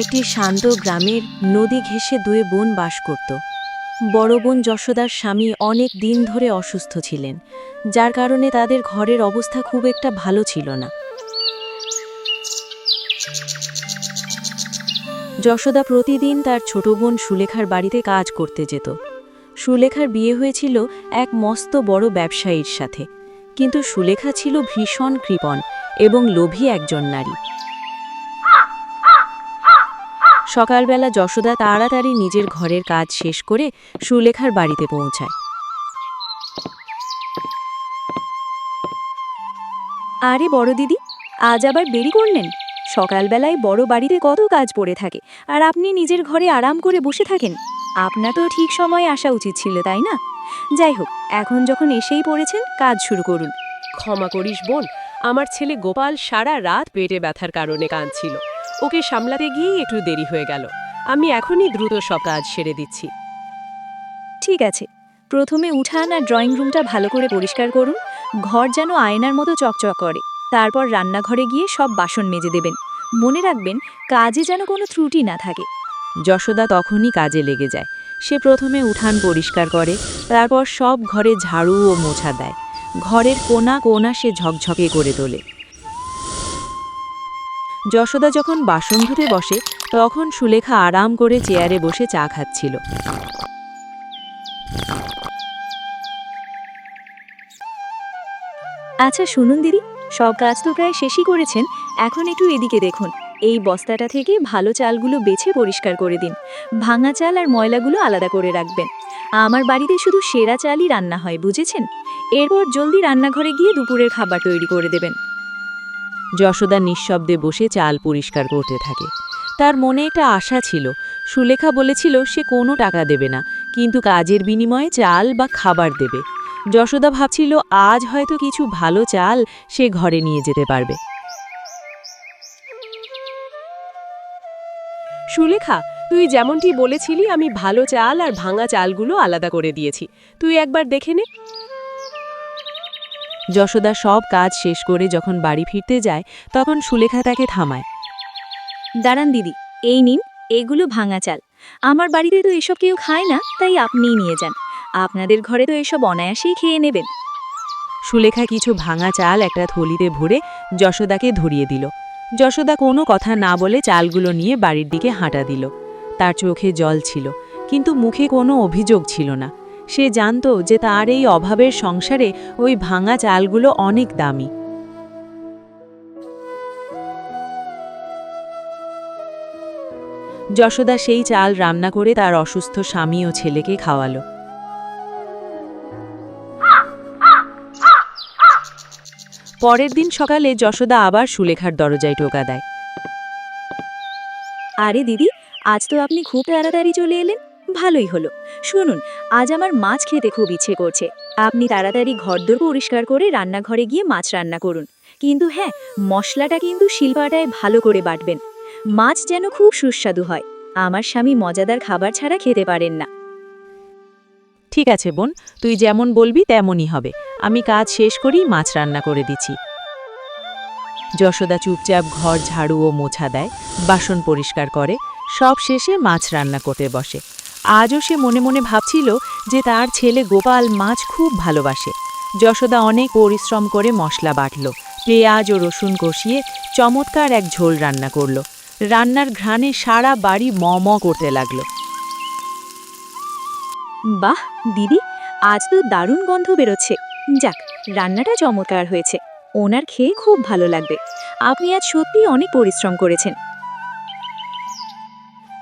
একটি শান্ত গ্রামের নদী ঘেঁষে দুই বোন বাস করত। বড় বোন যশোদার স্বামী অনেক দিন ধরে অসুস্থ ছিলেন, যার কারণে তাদের ঘরের অবস্থা খুব একটা ভালো ছিল না। যশোদা প্রতিদিন তার ছোট বোন সুলেখার বাড়িতে কাজ করতে যেত। সুলেখার বিয়ে হয়েছিল এক মস্ত বড় ব্যবসায়ীর সাথে, কিন্তু সুলেখা ছিল ভীষণ কৃপণ এবং লোভী একজন নারী। সকালবেলা যশোদা তাড়াতাড়ি নিজের ঘরের কাজ শেষ করে সুলেখার বাড়িতে পৌঁছায়। আরে বড় দিদি, আজ আবার দেরি করলেন? সকালবেলায় বড় বাড়িতে কত কাজ পড়ে থাকে, আর আপনি নিজের ঘরে আরাম করে বসে থাকেন। আপনার তো ঠিক সময়ে আসা উচিত ছিল, তাই না? যাই হোক, এখন যখন এসেই পড়েছেন, কাজ শুরু করুন। ক্ষমা করিস বোন, আমার ছেলে গোপাল সারা রাত পেটে ব্যথার কারণে কাঁদছিল। ওকে সামলাতে গিয়েই একটু দেরি হয়ে গেল। আমি এখনই দ্রুত সব কাজ সেরে দিচ্ছি। ঠিক আছে, প্রথমে উঠান আর ড্রয়িং রুমটা ভালো করে পরিষ্কার করুন। ঘর যেন আয়নার মতো চকচক করে। তারপর রান্নাঘরে গিয়ে সব বাসন মেজে দেবেন। মনে রাখবেন, কাজে যেন কোনো ত্রুটি না থাকে। যশোদা তখনই কাজে লেগে যায়। সে প্রথমে উঠান পরিষ্কার করে, তারপর সব ঘরে ঝাড়ু ও মোছা দেয়। ঘরের কোণা কোণা সে ঝকঝকে করে তোলে। যশোদা যখন বাসন ধুতে বসে, তখন সুলেখা আরাম করে চেয়ারে বসে চা খাচ্ছিল। আচ্ছা শুনুন দিদি, সব কাজ তো প্রায় শেষই করেছেন। এখন একটু এদিকে দেখুন। এই বস্তাটা থেকে ভালো চালগুলো বেছে পরিষ্কার করে দিন। ভাঙা চাল আর ময়লাগুলো আলাদা করে রাখবেন। আমার বাড়িতে শুধু সেরা চালই রান্না হয়, বুঝেছেন? এরপর জলদি রান্নাঘরে গিয়ে দুপুরের খাবার তৈরি করে দেবেন। যশোদা নিঃশব্দে বসে চাল পরিষ্কার করতে থাকে। তার মনে একটা আশা ছিল। সুলেখা বলেছিল সে কোনো টাকা দেবে না, কিন্তু কাজের বিনিময়ে চাল বা খাবার দেবে। যশোদা ভাবছিল আজ হয়তো কিছু ভালো চাল সে ঘরে নিয়ে যেতে পারবে। সুলেখা, তুই যেমনটি বলেছিলি আমি ভালো চাল আর ভাঙা চালগুলো আলাদা করে দিয়েছি। তুই একবার দেখে নে। যশোদা সব কাজ শেষ করে যখন বাড়ি ফিরতে যায়, তখন সুলেখা তাকে থামায়। দাঁড়ান দিদি, এই নিন, এগুলো ভাঙা চাল। আমার বাড়িতে তো এসব কেউ খায় না, তাই আপনিই নিয়ে যান। আপনাদের ঘরে তো এসব অনায়াসেই খেয়ে নেবেন। সুলেখা কিছু ভাঙা চাল একটা থলিতে ভরে যশোদাকে ধরিয়ে দিল। যশোদা কোনো কথা না বলে চালগুলো নিয়ে বাড়ির দিকে হাঁটা দিল। তার চোখে জল ছিল, কিন্তু মুখে কোনো অভিযোগ ছিল না। সে জানত যে তার এই অভাবের সংসারে ওই ভাঙা চালগুলো অনেক দামি। যশোদা সেই চাল রান্না করে তার অসুস্থ স্বামী ও ছেলেকে খাওয়ালো। পরের দিন সকালে যশোদা আবার সুলেখার দরজায় টোকা দেয়। আরে দিদি, আজ তো আপনি খুব তাড়াতাড়ি চলে এলেন। ভালোই হলো। শুনুন, আজ আমার মাছ খেতে খুব ইচ্ছে করছে। আপনি তাড়াতাড়ি ঘরদোর পরিষ্কার করে রান্নাঘরে গিয়ে মাছ রান্না করুন। কিন্তু হ্যাঁ, মশলাটা কিন্তু শিলপাটায় ভালো করে বাটবেন। মাছ যেন খুব সুস্বাদু হয়। আমার স্বামী মজাদার খাবার ছাড়া খেতে পারেন না। ঠিক আছে বোন, তুই যেমন বলবি তেমনই হবে। আমি কাজ শেষ করেই মাছ রান্না করে দিচ্ছি। যশোদা চুপচাপ ঘর ঝাড়ু ও মোছা দেয়, বাসন পরিষ্কার করে, সব শেষে মাছ রান্না করতে বসে। আজও সে মনে মনে ভাবছিল যে তার ছেলে গোপাল মাছ খুব ভালোবাসে। যশোদা অনেক পরিশ্রম করে মশলা বাটল, পেঁয়াজ ও রসুন কষিয়ে চমৎকার এক ঝোল রান্না করল। রান্নার ঘ্রাণে সারা বাড়ি ম ম করতে লাগলো। বাহ দিদি, আজ তো দারুণ গন্ধ বেরোচ্ছে। যাক, রান্নাটা চমৎকার হয়েছে। ওনার খেয়ে খুব ভালো লাগবে। আপনি আজ সত্যিই অনেক পরিশ্রম করেছেন।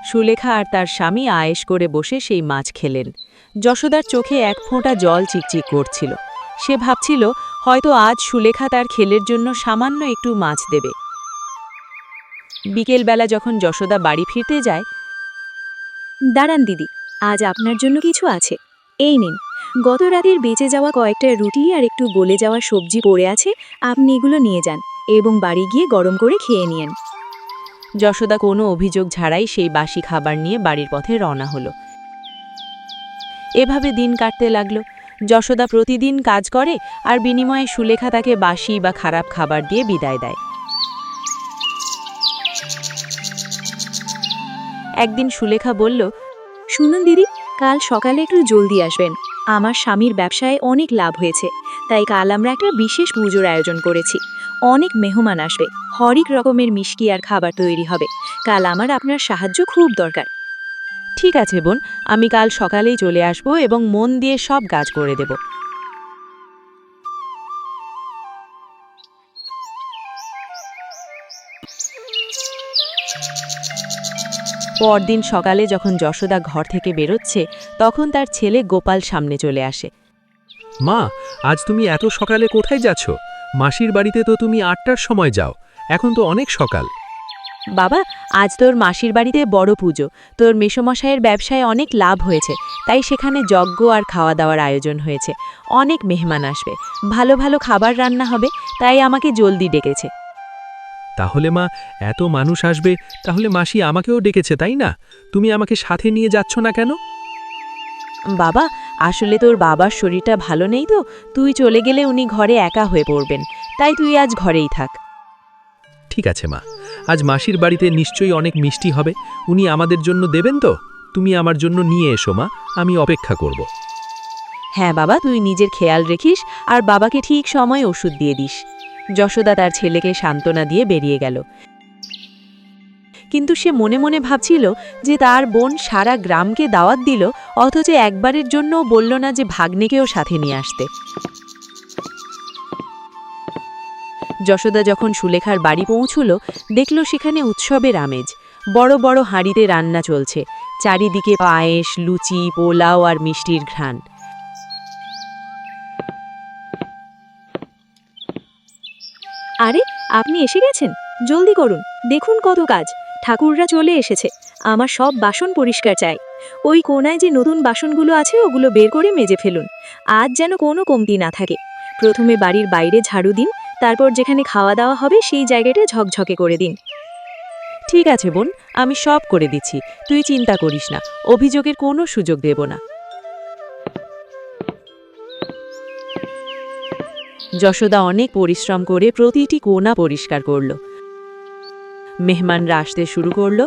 সুলেখা আর তার স্বামী আয়েশ করে বসে সেই মাছ খেলেন। যশোদার চোখে এক ফোঁটা জল চিকচিক করছিল। সে ভাবছিল হয়তো আজ সুলেখা তার খেলের জন্য সামান্য একটু মাছ দেবে। বিকেলবেলা যখন যশোদা বাড়ি ফিরতে যায়, দাঁড়ান দিদি, আজ আপনার জন্য কিছু আছে। এই নিন, গত রাতের বেঁচে যাওয়া কয়েকটা রুটি আর একটু গলে যাওয়া সবজি পড়ে আছে। আপনি এগুলো নিয়ে যান এবং বাড়ি গিয়ে গরম করে খেয়ে নিন। যশোদা কোনো অভিযোগ ছাড়াই সেই বাসি খাবার নিয়ে বাড়ির পথে রওনা হলো। এভাবে দিন কাটতে লাগলো। যশোদা প্রতিদিন কাজ করে, আর বিনিময়ে সুলেখা তাকে বাসি বা খারাপ খাবার দিয়ে বিদায় দেয়। একদিন সুলেখা বলল, শুনুন দিদি, কাল সকালে একটু জলদি আসবেন। আমার স্বামীর ব্যবসায় অনেক লাভ হয়েছে, তাই কাল আমরা একটা বিশেষ পুজোর আয়োজন করেছি। অনেক মেহমান আসবে, হরেক রকমের মিষ্টি আর খাবার তৈরি হবে। কাল আমার আপনার সাহায্য খুব দরকার। ঠিক আছে বোন, আমি কাল সকালেই চলে আসব এবং মন দিয়ে সব কাজ করে দেব। পরদিন সকালে যখন যশোদা ঘর থেকে বেরোচ্ছে, তখন তার ছেলে গোপাল সামনে চলে আসে। মা, আজ তুমি এত সকালে কোথায় যাচ্ছ? মাসির বাড়িতে তো তুমি ৮টার সময় যাও, এখন তো অনেক সকাল। বাবা, আজ তোর মাসির বাড়িতে বড় পুজো। তোর মেসোমশাইয়ের ব্যবসায় অনেক লাভ হয়েছে, তাই সেখানে যজ্ঞ আর খাওয়া দাওয়ার আয়োজন হয়েছে। অনেক মেহমান আসবে, ভালো ভালো খাবার রান্না হবে, তাই আমাকে জলদি ডেকেছে। তাহলে মা, এত মানুষ আসবে, তাহলে মাসি আমাকেও ডেকেছে, তাই না? তুমি আমাকে সাথে নিয়ে যাচ্ছ না কেন? বাবা, আসলে তোর বাবার শরীরটা ভালো নেই তো, তুই চলে গেলে উনি ঘরে একা হয়ে পড়বেন, তাই তুই আজ ঘরেই থাক। ঠিক আছে মা, আজ মাসির বাড়িতে নিশ্চয়ই অনেক মিষ্টি হবে, উনি আমাদের জন্য দেবেন তো? তুমি আমার জন্য নিয়ে এসো মা, আমি অপেক্ষা করব। হ্যাঁ বাবা, তুই নিজের খেয়াল রেখিস আর বাবাকে ঠিক সময় ওষুধ দিয়ে দিস। যশোদা তার ছেলেকে সান্ত্বনা দিয়ে বেরিয়ে গেল, কিন্তু সে মনে মনে ভাবছিল যে তার বোন সারা গ্রামকে দাওয়াত দিল, অথচ একবারের জন্যও বলল না যে ভাগ্নেকেও সাথে নিয়ে আসতে। যশোদা যখন সুলেখার বাড়ি পৌঁছল, দেখল সেখানে উৎসবের আমেজ। বড় বড় হাঁড়িতে রান্না চলছে, চারিদিকে পায়েস, লুচি, পোলাও আর মিষ্টির ঘ্রাণ। আরে, আপনি এসে গেছেন? জলদি করুন, দেখুন কত কাজ। ঠাকুররা চলে এসেছে, আমার সব বাসন পরিষ্কার চাই। ওই কোনায় যে নতুন বাসনগুলো আছে ওগুলো বের করে মেজে ফেলুন, আজ যেন কোনো কমতি না থাকে। প্রথমে বাড়ির বাইরে ঝাড়ু দিন, তারপর যেখানে খাওয়া দাওয়া হবে সেই জায়গাটা ঝকঝকে করে দিন। ঠিক আছে বোন, আমি সব করে দিচ্ছি, তুই চিন্তা করিস না, অভিযোগের কোনো সুযোগ দেব না। যশোদা অনেক পরিশ্রম করে প্রতিটি কোণা পরিষ্কার করল। মেহমানরা আসতে শুরু করল।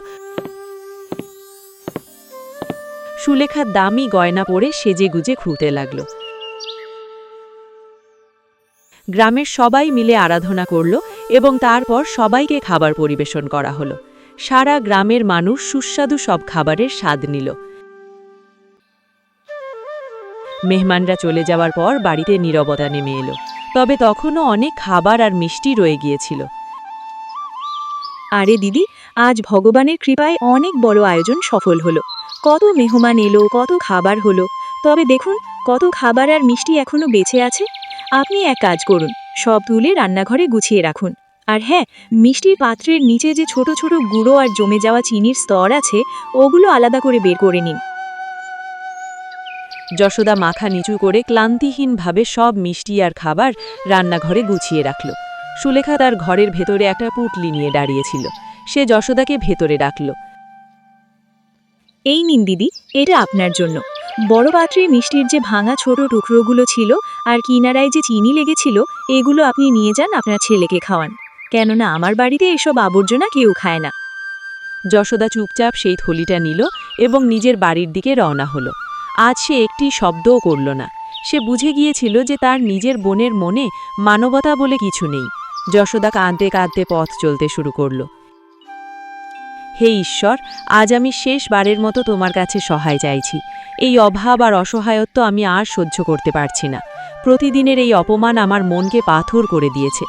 সুলেখা দামি গয়না পরে সেজে গুজে ঘুরতে লাগল। গ্রামের সবাই মিলে আরাধনা করল এবং তারপর সবাইকে খাবার পরিবেশন করা হলো। সারা গ্রামের মানুষ সুস্বাদু সব খাবারের স্বাদ নিল। মেহমানরা চলে যাওয়ার পর বাড়িতে নীরবতা নেমে এলো, তবে তখনও অনেক খাবার আর মিষ্টি রয়ে গিয়েছিল। আরে দিদি, আজ ভগবানের কৃপায় অনেক বড় আয়োজন সফল হলো। কত মেহমান এলো, কত খাবার হলো। তবে দেখুন, কত খাবার আর মিষ্টি এখনো বেঁচে আছে। আপনি এক কাজ করুন, সব তুলে রান্নাঘরে গুছিয়ে রাখুন। আর হ্যাঁ, মিষ্টির পাত্রের নিচে যে ছোট ছোট গুঁড়ো আর জমে যাওয়া চিনির স্তর আছে, ওগুলো আলাদা করে বের করে নিন। যশোদা মাথা নিচু করে ক্লান্তিহীনভাবে সব মিষ্টি আর খাবার রান্নাঘরে গুছিয়ে রাখল। সুলেখা তার ঘরের ভেতরে একটা পুঁটলি নিয়ে দাঁড়িয়েছিল। সে যশোদাকে ভেতরে ডাকল। এই নিন দিদি, এটা আপনার জন্য। বড় পাত্রে মিষ্টির যে ভাঙা ছোট টুকরোগুলো ছিল আর কিনারায় যে চিনি লেগেছিল, এগুলো আপনি নিয়ে যান, আপনার ছেলেকে খাওয়ান। কেননা আমার বাড়িতে এসব আবর্জনা কেউ খায় না। যশোদা চুপচাপ সেই থলিটা নিল এবং নিজের বাড়ির দিকে রওনা হলো। আজ সে একটি শব্দও করল না। সে বুঝে গিয়েছিল যে তার নিজের বোনের মনে মানবতা বলে কিছু নেই। যশোদা কাঁদতে কাঁদতে পথ চলতে শুরু করল। হে ঈশ্বর, আজ আমি শেষবারের মতো তোমার কাছে সহায় চাইছি। এই অভাব আর অসহায়ত্ব আমি আর সহ্য করতে পারছি না। প্রতিদিনের এই অপমান আমার মনকে পাথর করে দিয়েছে।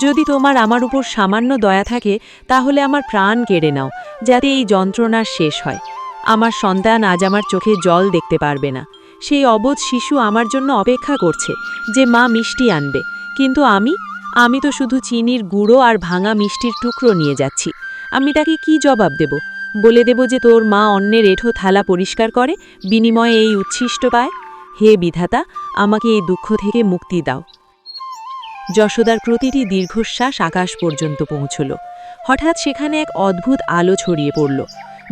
যদি তোমার আমার উপর সামান্য দয়া থাকে, তাহলে আমার প্রাণ কেড়ে নাও, যাতে এই যন্ত্রণার শেষ হয়। আমার সন্তান আজ আমার চোখে জল দেখতে পারবে না। সেই অবোধ শিশু আমার জন্য অপেক্ষা করছে যে মা মিষ্টি আনবে, কিন্তু আমি তো শুধু চিনির গুঁড়ো আর ভাঙা মিষ্টির টুকরো নিয়ে যাচ্ছি। আমি তাকে কি জবাব দেব? বলে দেব যে তোর মা অন্যের এঁঠো থালা পরিষ্কার করে, বিনিময়ে এই উচ্ছিষ্ট পায়? হে বিধাতা, আমাকে এই দুঃখ থেকে মুক্তি দাও। যশোদার প্রতিটি দীর্ঘশ্বাস আকাশ পর্যন্ত পৌঁছল। হঠাৎ সেখানে এক অদ্ভুত আলো ছড়িয়ে পড়ল।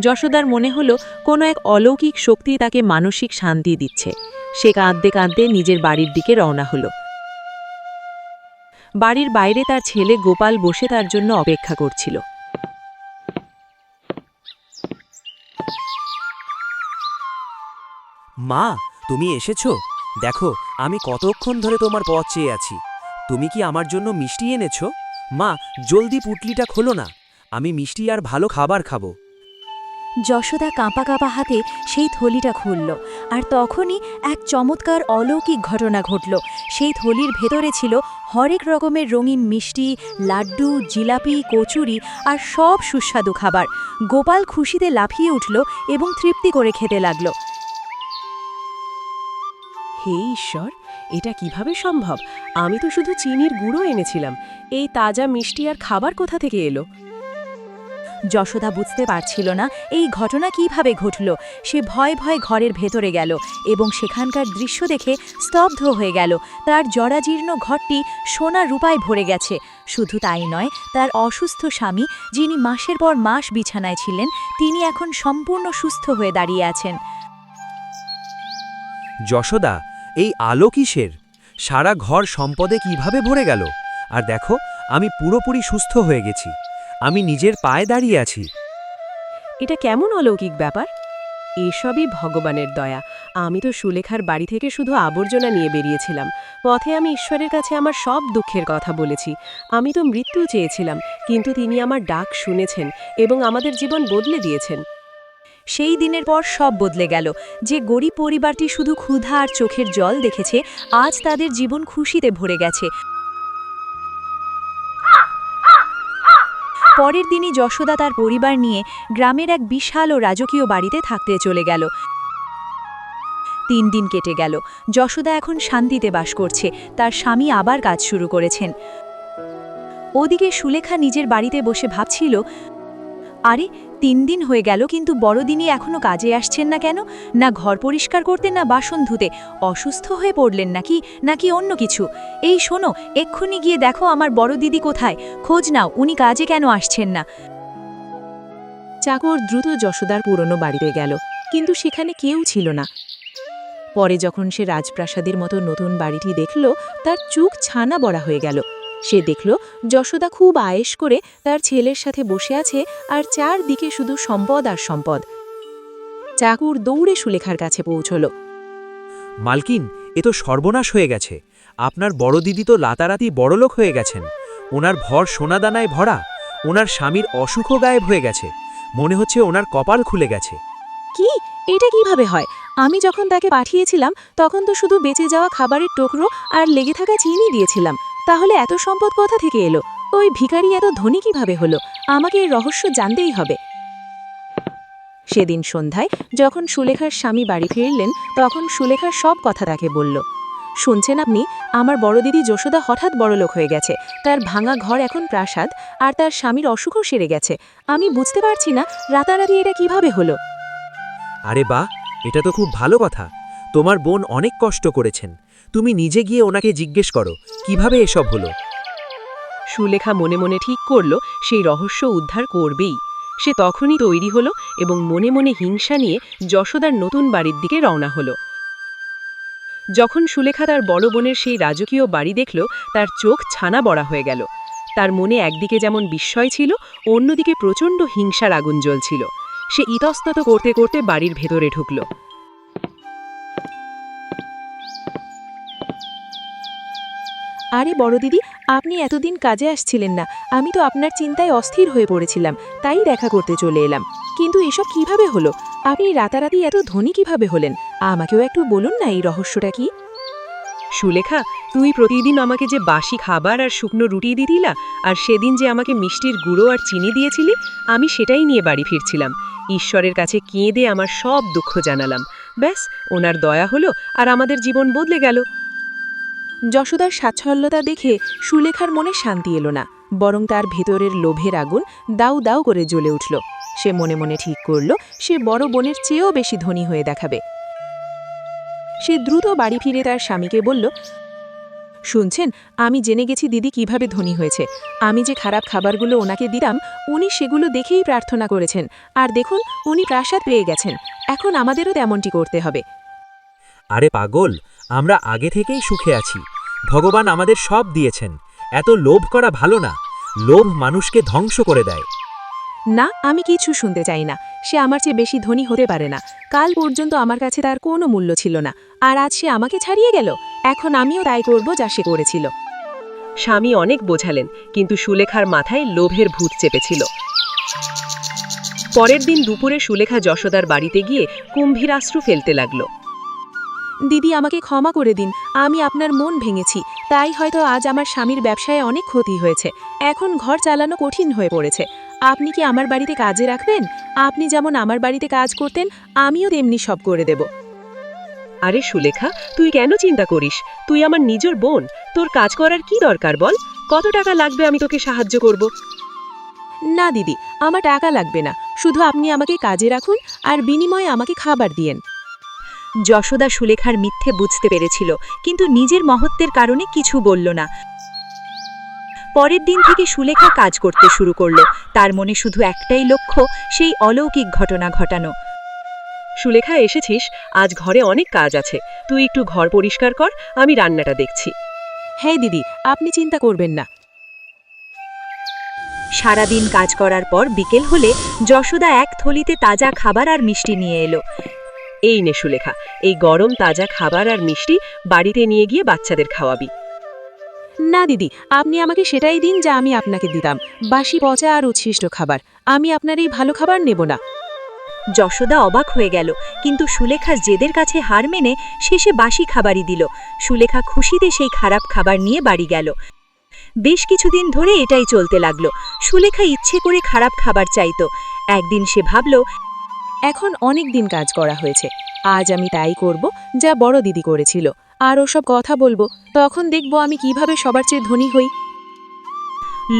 যশোদার মনে হলো কোনো এক অলৌকিক শক্তি তাকে মানসিক শান্তি দিচ্ছে। সে কাঁদতে কাঁদতে নিজের বাড়ির দিকে রওনা হলো। বাড়ির বাইরে তার ছেলে গোপাল বসে তার জন্য অপেক্ষা করছিল। মা, তুমি এসেছো? দেখো, আমি কতক্ষণ ধরে তোমার পথ চেয়ে আছি। তুমি কি আমার জন্য মিষ্টি এনেছো? মা, জলদি পুটলিটা খোলো না। আমি মিষ্টি আর ভালো খাবার খাবো। যশোদা কাঁপা কাঁপা হাতে সেই থলিটা খুলল, আর তখনই এক চমৎকার অলৌকিক ঘটনা ঘটল। সেই থলির ভেতরে ছিল হরেক রকমের রঙিন মিষ্টি, লাড্ডু, জিলাপি, কচুরি আর সব সুস্বাদু খাবার। গোপাল খুশিতে লাফিয়ে উঠল এবং তৃপ্তি করে খেতে লাগল। হে ঈশ্বর, এটা কিভাবে সম্ভব? আমি তো শুধু চিনির গুঁড়ো এনেছিলাম। এই তাজা মিষ্টি আর খাবার কোথা থেকে এলো? যশোদা বুঝতে পারছিল না এই ঘটনা কিভাবে ঘটল। সে ভয়ে ভয়ে ঘরের ভেতরে গেল এবং সেখানকার দৃশ্য দেখে স্তব্ধ হয়ে গেল। তার জরাজীর্ণ ঘরটি সোনা রূপায় ভরে গেছে। শুধু তাই নয়, তার অসুস্থ স্বামী, যিনি মাসের পর মাস বিছানায় ছিলেন, তিনি এখন সম্পূর্ণ সুস্থ হয়ে দাঁড়িয়ে আছেন। যশোদা, এই আলো কিসের? সারা ঘর সম্পদে কিভাবে ভরে গেল? আর দেখো, আমি পুরোপুরি সুস্থ হয়ে গেছি। আমি নিজের পায়ে দাঁড়িয়ে আছি। এটা কেমন অলৌকিক ব্যাপার? এসবই ভগবানের দয়া। আমি তো সুলেখার বাড়ি থেকে শুধু আবর্জনা নিয়ে বেরিয়েছিলাম। পথে আমি ঈশ্বরের কাছে আমার সব দুঃখের কথা বলেছি। আমি তো মৃত্যু চেয়েছিলাম, কিন্তু তিনি আমার ডাক শুনেছেন এবং আমাদের জীবন বদলে দিয়েছেন। সেই দিনের পর সব বদলে গেল। যে গরিব পরিবারটি শুধু ক্ষুধা আর চোখের জল দেখেছে, আজ তাদের জীবন খুশিতে ভরে গেছে। পরের দিনই যশোদা তার পরিবার নিয়ে গ্রামের এক বিশাল ও রাজকীয় বাড়িতে থাকতে চলে গেল। 3 দিন কেটে গেল। যশোদা এখন শান্তিতে বাস করছে। তার স্বামী আবার কাজ শুরু করেছেন। ওদিকে সুলেখা নিজের বাড়িতে বসে ভাবছিল, আরে 3 দিন হয়ে গেল, কিন্তু বড়দিনই এখনো কাজে আসছেন না কেন? না ঘর পরিষ্কার করতে, না বাসন ধুতে। অসুস্থ হয়ে পড়লেন নাকি অন্য কিছু? এই শোনো, এক্ষুনি গিয়ে দেখো আমার বড় দিদি কোথায়। খোঁজ নাও, উনি কাজে কেন আসছেন না। চাকর দ্রুত যশোদার পুরনো বাড়িতে গেল, কিন্তু সেখানে কেউ ছিল না। পরে যখন সে রাজপ্রাসাদের মতো নতুন বাড়িটি দেখল, তার চোখ ছানা বড়া হয়ে গেল। সে দেখল যশোদা খুব আয়েশ করে তার ছেলের সাথে বসে আছে, আর চারদিকে শুধু সম্পদ আর সম্পদ। চাকর দৌড়ে সুলেখার কাছে পৌঁছল। মালকিন, এ তো সর্বনাশ হয়ে গেছে। আপনার বড় দিদি তো রাতারাতি বড়লোক হয়ে গেছেন। ওনার ভর সোনাদানায় ভরা। ওনার স্বামীর অসুখও গায়েব হয়ে গেছে। মনে হচ্ছে ওনার কপাল খুলে গেছে। কি? এটা কিভাবে হয়? আমি যখন তাকে পাঠিয়েছিলাম তখন তো শুধু বেঁচে যাওয়া খাবারের টুকরো আর লেগে থাকা চিনি দিয়েছিলাম। তাহলে এত সম্পদ কোথা থেকে এলো? ওই ভিখারি এত ধনী কিভাবে হলো? আমাকে এই রহস্য জানতেই হবে। সেদিন সন্ধ্যায় যখন সুলেখার স্বামী বাড়ি ফিরলেন, তখন সুলেখার সব কথা তাকে বলল। শুনছেন আপনি, আমার বড় দিদি যশোদা হঠাৎ বড়লোক হয়ে গেছে। তার ভাঙা ঘর এখন প্রাসাদ, আর তার স্বামীর অসুখও সেরে গেছে। আমি বুঝতে পারছি না রাতারাতি এটা কিভাবে হলো। আরে বাহ, এটা তো খুব ভালো কথা। তোমার বোন অনেক কষ্ট করেছেন। তুমি নিজে গিয়ে ওনাকে জিজ্ঞেস করো কিভাবে এসব হলো। সুলেখা মনে মনে ঠিক করল সেই রহস্য উদ্ধার করবেই। সে তখনই তৈরি হলো এবং মনে মনে হিংসা নিয়ে যশোদার নতুন বাড়ির দিকে রওনা হলো। যখন সুলেখা তার বড় বোনের সেই রাজকীয় বাড়ি দেখল, তার চোখ ছানা বড়া হয়ে গেল। তার মনে একদিকে যেমন বিস্ময় ছিল, অন্যদিকে প্রচণ্ড হিংসার আগুন জ্বলছিল। সে ইতস্তত করতে করতে বাড়ির ভেতরে ঢুকল। আরে বড় দিদি, আপনি এতদিন কাজে আসছিলেন না। আমি তো আপনার চিন্তায় অস্থির হয়ে পড়েছিলাম, তাই দেখা করতে চলে এলাম। কিন্তু এসব কিভাবে হলো? আপনি রাতারাতি এত ধনী কিভাবে হলেন? আমাকেও একটু বলুন না, এই রহস্যটা কি? সুলেখা, তুই প্রতিদিন আমাকে যে বাসি খাবার আর শুকনো রুটি দিতিলা, আর সেদিন যে আমাকে মিষ্টির গুঁড়ো আর চিনি দিয়েছিলি, আমি সেটাই নিয়ে বাড়ি ফিরছিলাম। ঈশ্বরের কাছে কেঁদে আমার সব দুঃখ জানালাম। ব্যাস, ওনার দয়া হলো আর আমাদের জীবন বদলে গেল। যশোদার সাচ্ছল্যতা দেখে সুলেখার মনে শান্তি এলো না, বরং তার ভেতরের লোভের আগুন দাউ দাউ করে জ্বলে উঠল। সে মনে মনে ঠিক করল সে বড় বোনের চেয়েও বেশি ধনী হয়ে দেখাবে। সে দ্রুত বাড়ি ফিরে তার স্বামীকে বলল, শুনছেন, আমি জেনে গেছি দিদি কিভাবে ধনী হয়েছে। আমি যে খারাপ খাবারগুলো ওনাকে দিতাম, উনি সেগুলো দেখেই প্রার্থনা করেছেন। আর দেখুন, উনি প্রাসাদ পেয়ে গেছেন। এখন আমাদেরও তেমনটি করতে হবে। আরে পাগল, আমরা আগে থেকেই সুখে আছি। ভগবান আমাদের সব দিয়েছেন। এত লোভ করা ভালো না। লোভ মানুষকে ধ্বংস করে দেয়। না, আমি কিছু শুনতে চাই না। সে আমার চেয়ে বেশি ধনী হতে পারে না। কাল পর্যন্ত আমার কাছে তার কোনো মূল্য ছিল না, আর আজ সে আমাকে ছাড়িয়ে গেল। এখন আমিও তাই করব যা সে করেছিল। স্বামী অনেক বোঝালেন, কিন্তু সুলেখার মাথায় লোভের ভূত চেপেছিল। পরের দিন দুপুরে সুলেখা যশোদার বাড়িতে গিয়ে কুম্ভীরাশ্রু ফেলতে লাগল। দিদি, আমাকে ক্ষমা করে দিন। আমি আপনার মন ভেঙেছি, তাই হয়তো আজ আমার স্বামীর ব্যবসায় অনেক ক্ষতি হয়েছে। এখন ঘর চালানো কঠিন হয়ে পড়েছে। আপনি কি আমার বাড়িতে কাজে রাখবেন? আপনি যেমন আমার বাড়িতে কাজ করতেন, আমিও তেমনি সব করে দেব। আরে সুলেখা, তুই কেন চিন্তা করিস? তুই আমার নিজের বোন, তোর কাজ করার কি দরকার বল? কত টাকা লাগবে, আমি তোকে সাহায্য করব। না দিদি, আমার টাকা লাগবে না। শুধু আপনি আমাকে কাজে রাখুন আর বিনিময়ে আমাকে খাবার দিয়েন। যশোদা সুলেখার মিথ্যে বুঝতে পেরেছিল, কিন্তু নিজের মহত্বের কারণে কিছু বলল না। পরের দিন থেকে সুলেখা কাজ করতে শুরু করল। তার মনে শুধু একটাই লক্ষ্য, সেই অলৌকিক ঘটনা ঘটানো। সুলেখা, এসেছিস? আজ ঘরে অনেক কাজ আছে, তুই একটু ঘর পরিষ্কার কর, আমি রান্নাটা দেখছি। হ্যাঁ দিদি, আপনি চিন্তা করবেন না। সারাদিন কাজ করার পর বিকেল হলে যশোদা এক থলিতে তাজা খাবার আর মিষ্টি নিয়ে এলো। এই নে সুলেখা, এই গরম তাজা খাবার আর মিষ্টি বাড়িতে নিয়ে গিয়ে বাচ্চাদের খাওয়াবি। না দিদি, আপনি আমাকে সেটাই দিন যা আমি আপনাকে দিতাম, বাসি পচা আর উচ্ছিষ্ট খাবার। আমি আপনার এই ভালো খাবার নেব না। যশোদা অবাক হয়ে গেল, কিন্তু সুলেখা জেদের কাছে হার মেনে শেষে বাসি খাবারই দিল। সুলেখা খুশিতে সেই খারাপ খাবার নিয়ে বাড়ি গেল। বেশ কিছুদিন ধরে এটাই চলতে লাগলো। সুলেখা ইচ্ছে করে খারাপ খাবার চাইতো। একদিন সে ভাবল, এখন অনেক দিন কাজ করা হয়েছে, আজ আমি তাই করব যা বড় দিদি করেছিল, আর ওসব কথা বলবো। তখন দেখব আমি কিভাবে সবার চেয়ে ধনী হই।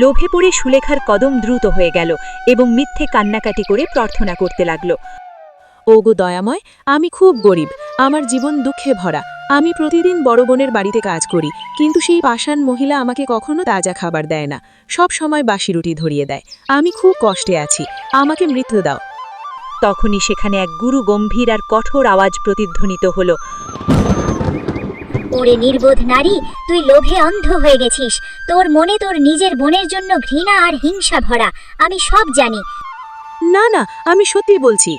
লোভে পড়ে সুলেখার কদম দ্রুত হয়ে গেল এবং মিথ্যে কান্নাকাটি করে প্রার্থনা করতে লাগলো। ওগো দয়াময়, আমি খুব গরিব, আমার জীবন দুঃখে ভরা। আমি প্রতিদিন বড় বোনের বাড়িতে কাজ করি, কিন্তু সেই পাষাণ মহিলা আমাকে কখনো তাজা খাবার দেয় না, সব সময় বাসি রুটি ধরিয়ে দেয়। আমি খুব কষ্টে আছি, আমাকে মৃত্যু দাও। তখনই সেখানে এক গুরু গম্ভীর আর কঠোর আওয়াজ প্রতিধ্বনিত হলো। ওরে নির্বোধ নারী, তুই লোভে অন্ধ হয়ে গেছিস। তোর মনে তোর নিজের বোনের জন্য ঘৃণা আর হিংসা ভরা। আমি সব জানি। না না, আমি সত্যি বলছি।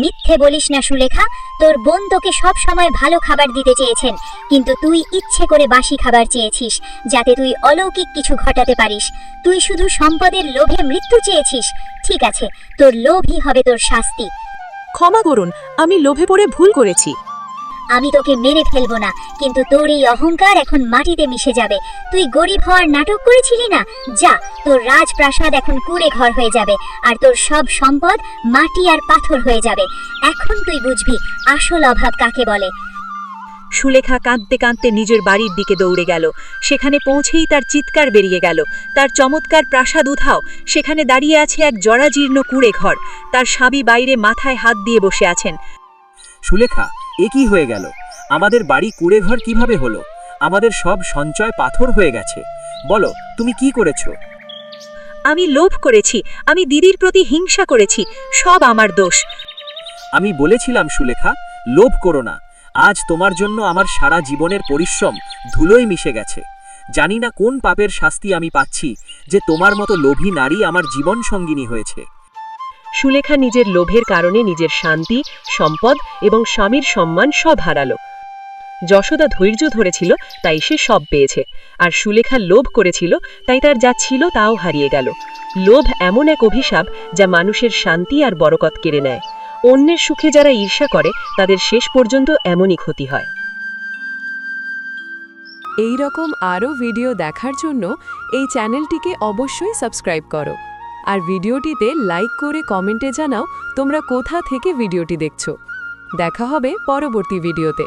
মিথ্যে বলিস না সুলেখা। তোর বোন তোকে সব সময় ভালো খাবার দিতে চেয়েছেন, কিন্তু তুই ইচ্ছে করে বাসি খাবার চেয়েছিস, যাতে তুই অলৌকিক কিছু ঘটাতে পারিস। তুই শুধু সম্পদের লোভে মৃত্যু চেয়েছিস। ঠিক আছে, তোর লোভই হবে তোর শাস্তি। ক্ষমা করুন, আমি লোভে পড়ে ভুল করেছি। আমি তোকে মেরে ফেলবো না, কিন্তু তোর এই অহংকার এখন মাটিতে মিশে যাবে। তুই গরিব হওয়ার নাটক করেছিলি না? যা, তোর রাজপ্রাসাদ এখন কুঁড়ে ঘর হয়ে যাবে, আর তোর সব সম্পদ মাটি আর পাথর হয়ে যাবে। এখন তুই বুঝবি আসল অভাব কাকে বলে। সুলেখা কাঁদতে কাঁদতে নিজের বাড়ির দিকে দৌড়ে গেল। সেখানে পৌঁছেই তার চিৎকার বেরিয়ে গেল। তার চমৎকার প্রাসাদ উধাও। সেখানে দাঁড়িয়ে আছে এক জরাজীর্ণ কুঁড়ে ঘর। তার স্বামী বাইরে মাথায় হাত দিয়ে বসে আছেন। সুলেখা, এ কি হয়ে গেল? আমাদের বাড়ি কুঁড়েঘর কিভাবে হলো? আমাদের সব সঞ্চয় পাথর হয়ে গেছে। বলো, তুমি কি করেছো? আমি লোভ করেছি, আমি দিদির প্রতি হিংসা করেছি, সব আমার দোষ। আমি বলেছিলাম সুলেখা, লোভ করো না। আজ তোমার জন্য আমার সারা জীবনের পরিশ্রম ধুলোয় মিশে গেছে। জানি না কোন পাপের শাস্তি আমি পাচ্ছি যে তোমার মতো লোভী নারী আমার জীবন সঙ্গিনী হয়েছে। সুলেখা নিজের লোভের কারণে নিজের শান্তি, সম্পদ এবং স্বামীর সম্মান সব হারালো। যশোদা ধৈর্য ধরেছিল, তাই সে সব পেয়েছে, আর সুলেখা লোভ করেছিল, তাই তার যা ছিল তাও হারিয়ে গেল। লোভ এমন এক অভিশাপ যা মানুষের শান্তি আর বরকত কেড়ে নেয়। অন্যের সুখে যারা ঈর্ষা করে, তাদের শেষ পর্যন্ত এমনই ক্ষতি হয়। এই রকম আরও ভিডিও দেখার জন্য এই চ্যানেলটিকে অবশ্যই সাবস্ক্রাইব করো, আর ভিডিওটিতে লাইক করে কমেন্টে জানাও তোমরা কোথা থেকে ভিডিওটি দেখছো। দেখা হবে পরবর্তী ভিডিওতে।